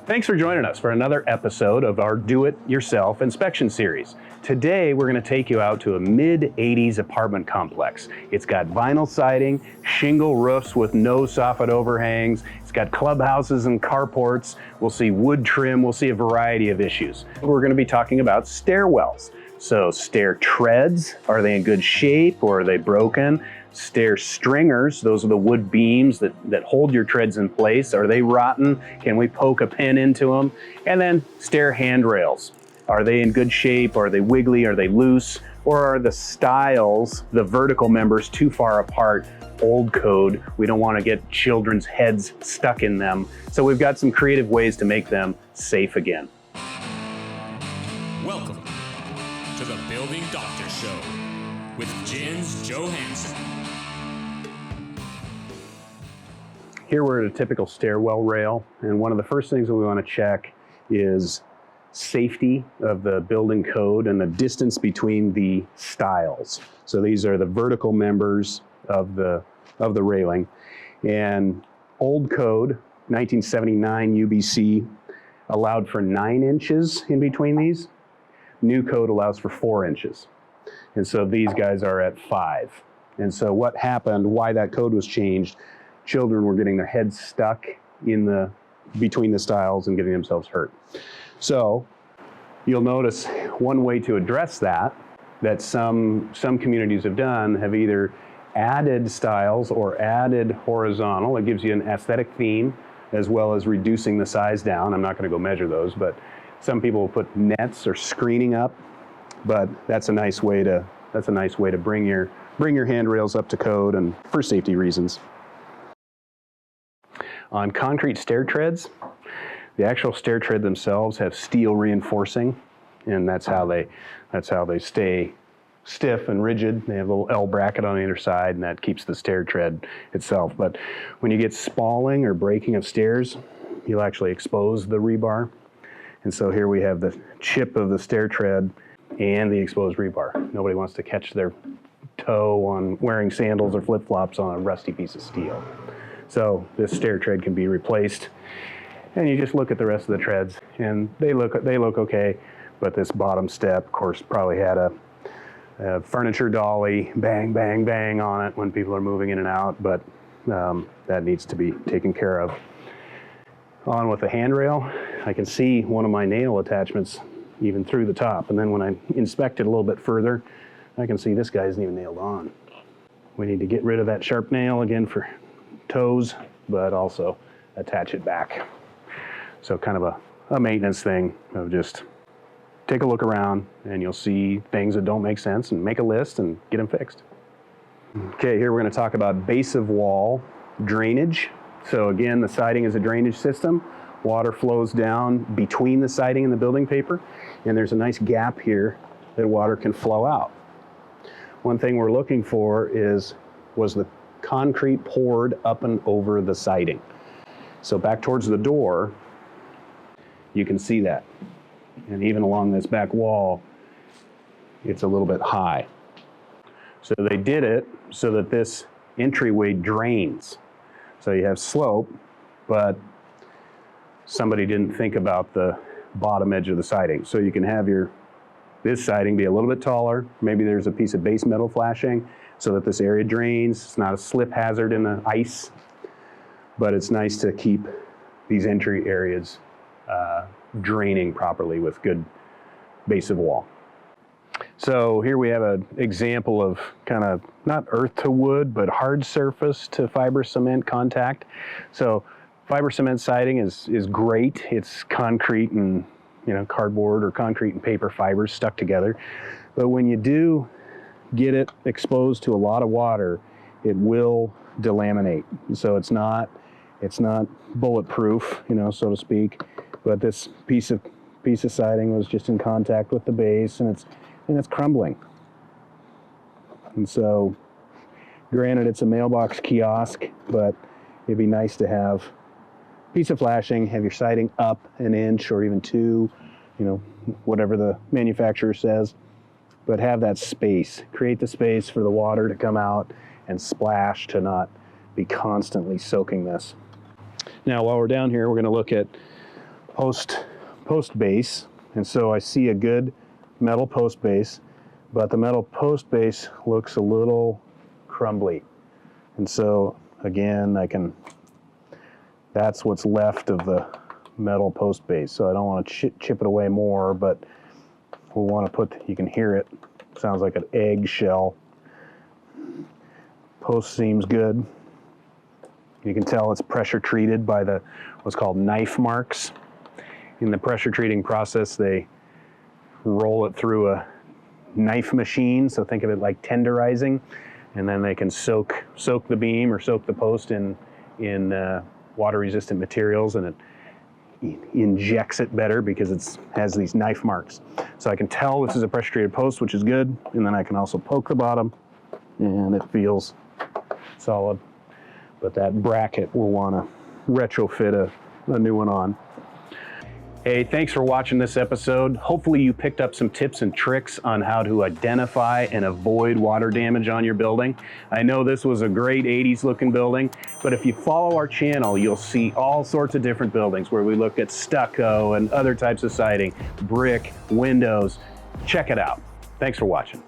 Thanks for joining us for another episode of our Do-It-Yourself inspection series. Today, we're going to take you out to a mid-80s apartment complex. It's got vinyl siding, shingle roofs with no soffit overhangs. It's got clubhouses and carports. We'll see wood trim. We'll see a variety of issues. We're going to be talking about stairwells. So stair treads, are they in good shape or are they broken? Stair stringers, those are the wood beams that hold your treads in place. Are they rotten? Can we poke a pin into them? And then stair handrails. Are they in good shape? Are they wiggly? Are they loose? Or are the stiles, the vertical members, too far apart? Old code. We don't want to get children's heads stuck in them. So we've got some creative ways to make them safe again. Welcome to the Building Doctor Show with Jens Johansson. Here we're at a typical stairwell rail, and one of the first things that we want to check is safety of the building code and the distance between the stiles. So these are the vertical members of the railing. And old code, 1979 UBC, allowed for 9 inches in between these. New code allows for 4 inches. And so these guys are at 5. And so what happened, why that code was changed, children were getting their heads stuck in between the stiles and getting themselves hurt. So you'll notice one way to address that some communities have done, have either added stiles or added horizontal. It gives you an aesthetic theme as well as reducing the size down. I'm not going to go measure those, but some people will put nets or screening up, but that's a nice way to bring your handrails up to code and for safety reasons. On concrete stair treads, the actual stair tread themselves have steel reinforcing, and that's how they stay stiff and rigid. They have a little L bracket on either side, and that keeps the stair tread itself. But when you get spalling or breaking of stairs, you'll actually expose the rebar. And so here we have the chip of the stair tread and the exposed rebar. Nobody wants to catch their toe on wearing sandals or flip-flops on a rusty piece of steel. So this stair tread can be replaced, and you just look at the rest of the treads, and they look okay. But this bottom step, of course, probably had a furniture dolly, bang, bang, bang on it when people are moving in and out. But that needs to be taken care of. On with the handrail, I can see one of my nail attachments even through the top, and then when I inspect it a little bit further, I can see this guy isn't even nailed on. We need to get rid of that sharp nail again for toes, but also attach it back. So kind of a maintenance thing of just take a look around and you'll see things that don't make sense and make a list and get them fixed. Okay, here we're going to talk about base of wall drainage. So again, the siding is a drainage system. Water flows down between the siding and the building paper, and there's a nice gap here that water can flow out. One thing we're looking for was the concrete poured up and over the siding. So back towards the door, you can see that. And even along this back wall, it's a little bit high. So they did it so that this entryway drains. So you have slope, but somebody didn't think about the bottom edge of the siding. So you can have this siding be a little bit taller. Maybe there's a piece of base metal flashing so that this area drains. It's not a slip hazard in the ice, but it's nice to keep these entry areas draining properly with good base of wall. So here we have an example of kind of not earth to wood, but hard surface to fiber cement contact. So fiber cement siding is great. It's concrete and cardboard or concrete and paper fibers stuck together. But when you do get it exposed to a lot of water, it will delaminate. So it's not bulletproof, so to speak. But this piece of siding was just in contact with the base, and it's crumbling. And so, granted, it's a mailbox kiosk, but it'd be nice to have a piece of flashing, have your siding up an inch or even 2, whatever the manufacturer says, but have that space. Create the space for the water to come out and splash, to not be constantly soaking this. Now, while we're down here, we're going to look at post base, and so I see a good metal post base, but the metal post base looks a little crumbly. And so again, that's what's left of the metal post base. So I don't want to chip it away more, but we'll want to you can hear it, sounds like an egg shell. Post seems good. You can tell it's pressure treated by what's called knife marks. In the pressure treating process, they roll it through a knife machine, so think of it like tenderizing, and then they can soak the beam or soak the post in water-resistant materials, and it injects it better because it has these knife marks. So I can tell this is a pressure-treated post, which is good, and then I can also poke the bottom, and it feels solid. But that bracket we'll want to retrofit a new one on. Hey, thanks for watching this episode. Hopefully you picked up some tips and tricks on how to identify and avoid water damage on your building. I know this was a great 80s looking building, but if you follow our channel, you'll see all sorts of different buildings where we look at stucco and other types of siding, brick, windows. Check it out. Thanks for watching.